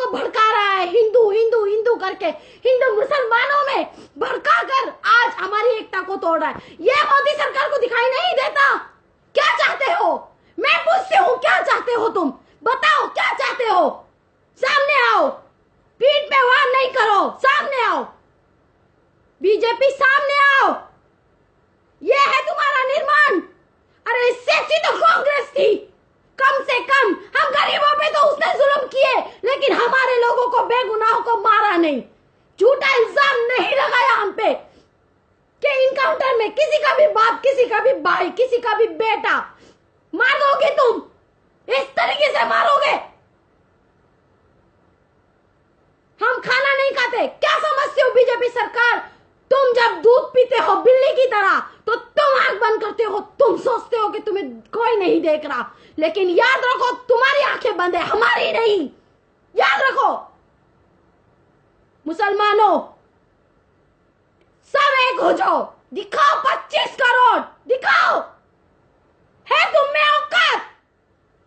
भड़का रहा है, हिंदू हिंदू हिंदू करके, हिंदू मुसलमानों में भड़का कर आज हमारी एकता को तोड़ रहा है। ये मोदी सरकार को दिखाई नहीं देता? क्या चाहते हो? मैं पूछती हूँ, क्या चाहते हो तुम? बताओ क्या चाहते हो? सामने आओ, पीठ पे वार नहीं करो, सामने आओ, बीजेपी सामने आओ। ये है तुम्हारा निर्माण। अरे इससे अच्छी तो कांग्रेस थी। कम से कम हम गरीबों पे तो उसने जुल्म किए, लेकिन हमारे लोगों को, बेगुनाहों को मारा नहीं, झूठा इल्जाम नहीं लगाया हम पे कि इनकाउंटर में किसी का भी बाप, किसी का भी भाई, किसी का भी बेटा मार दोगे तुम, इस तरीके से मारोगे। हम खाना नहीं खाते, क्या समझते हो बीजेपी सरकार? तुम जब दूध पीते हो बिल्ली की तरह तो तुम आंख बंद करते हो, तुम सोचते हो कि तुम्हें कोई नहीं देख रहा, लेकिन याद रखो तुम्हारी आंखें बंद है, हमारी नहीं। याद रखो मुसलमानों, सब एक हो जाओ, दिखाओ 25 करोड़, दिखाओ है तुम में औकात।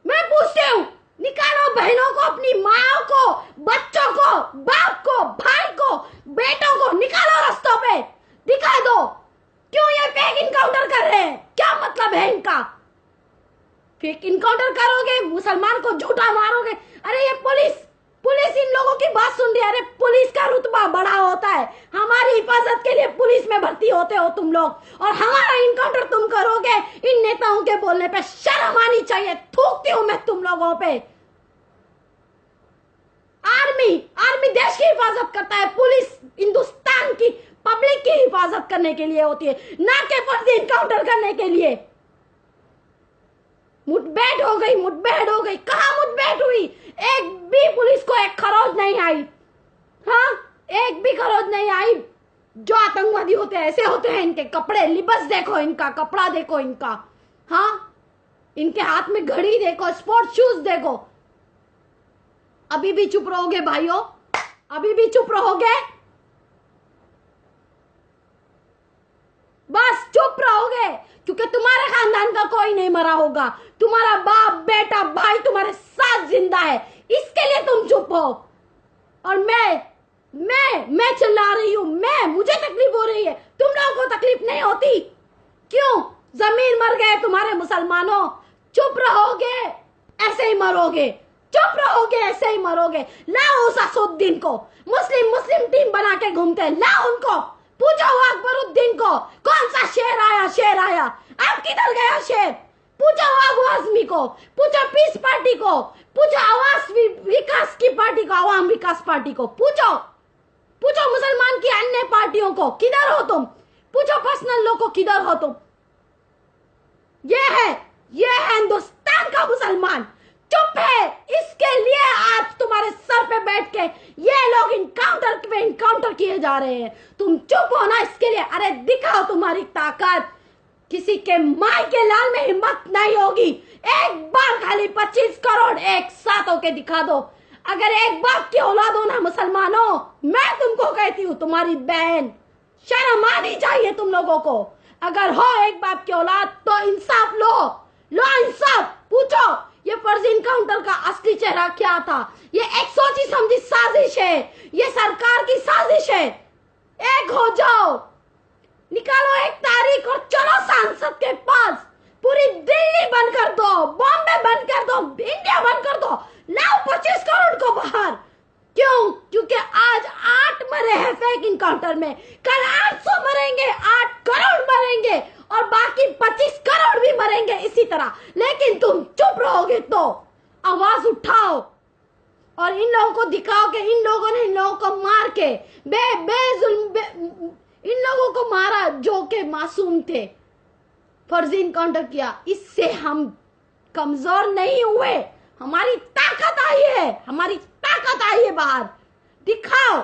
मैं पूछती हूँ, निकालो बहनों को, अपनी माँ को, बच्चों को, बाप को, भाई को, बेटों को निकालो रास्तों पे, दिखा दो। क्यों ये फेक इनकाउंटर कर रहे हैं? क्या मतलब है इनका? फेक इनकाउंटर करोगे, मुसलमान को झूठा मारोगे। अरे ये पुलिस इन लोगों की बात सुन रही है। अरे पुलिस का रुतबा बड़ा होता है, हमारी हिफाजत के लिए पुलिस में भर्ती होते हो तुम लोग, और हमारा इनकाउंटर तुम करोगे। इन नेताओं के बोलने पे शर्म आनी चाहिए। थूकती हूं मैं तुम लोगों पे। आर्मी देश की हिफाजत करता है, पुलिस हिंदुस्तान की पब्लिक की हिफाजत करने के लिए होती है, ना कि फर्जी इनकाउंटर करने के लिए। मुठभेड़ हो गई। कहां मुठभेड़ हुई? एक भी पुलिस को एक खरोच नहीं आई। हाँ, एक भी खरोच नहीं आई। जो आतंकवादी होते हैं ऐसे होते हैं, इनके कपड़े, लिबास देखो, इनका कपड़ा देखो इनका। हाँ, इनके हाथ में घड़ी देखो, स्पोर्ट्स शूज देखो। अभी भी चुप रहोगे भाइयों? अभी भी चुप रहोगे? बस चुप रहोगे, क्योंकि तुम्हारे खानदान का कोई नहीं मरा होगा, तुम्हारा बाप, बेटा, भाई तुम्हारे साथ जिंदा है, इसके लिए तुम चुप हो। और मैं चिल्ला रही हूं, मुझे तकलीफ हो रही है, तुम लोगों को तकलीफ नहीं होती? क्यों? जमीन मर गए तुम्हारे मुसलमानों। चुप रहोगे ऐसे ही मरोगे, चुप रहोगे ऐसे ही मरोगे। लाओ उस असुद्दीन को, मुस्लिम टीम बना के घूमते हैं, लाओ उनको, पूछो अकबरुद्दीन को, कौन सा शेर आया, अब किधर गया शेर? पूछो अबू आजमी को, पूछो पीस पार्टी को, पूछो आवास विकास की पार्टी को, आवाम विकास पार्टी को, पूछो मुसलमान की अन्य पार्टियों को, किधर हो तुम? पूछो पर्सनल लोग को, किधर हो तुम? ये है हिंदुस्तान का मुसलमान, चुप है। इसके लिए आज तुम्हारे सर पे बैठ के ये लोग इनकाउंटर किए जा रहे हैं। तुम चुप हो ना इसके लिए। अरे दिखाओ तुम्हारी ताकत। किसी के माई के लाल में हिम्मत नहीं होगी। एक बार खाली 25 करोड़ एक साथ होके दिखा दो। अगर एक बाप की औलाद हो ना मुसलमानों, मैं तुमको कहती हूँ, तुम्हारी बहन, शर्म आनी चाहिए तुम लोगों को। अगर हो एक बाप की औलाद तो इंसाफ लो इंसाफ। पूछो ये फर्जी इनकाउंटर का असली चेहरा क्या था? ये एक सोची समझी साजिश है, ये सरकार की साजिश है। एक हो जाओ, निकालो एक तारीख और चलो सांसद के पास। पूरी दिल्ली बंद कर दो, बॉम्बे बंद कर दो, इंडिया बंद कर दो, लाओ 25 करोड़ को बाहर। क्यों? क्योंकि आज 8 मरे हैं फेक इनकाउंटर में, कल 800 मरेंगे, 8 करोड़ मरेंगे, और बाकी 25 करोड़ भी मरेंगे इसी तरह। लेकिन तुम चुप रहोगे तो आवाज उठाओ और इन लोगों को दिखाओ कि इन लोगों ने इन लोगों को मार के इन लोगों को मारा जो के मासूम थे, फर्जी इनकाउंटर किया। इससे हम कमजोर नहीं हुए, हमारी ताकत आई है, बाहर दिखाओ।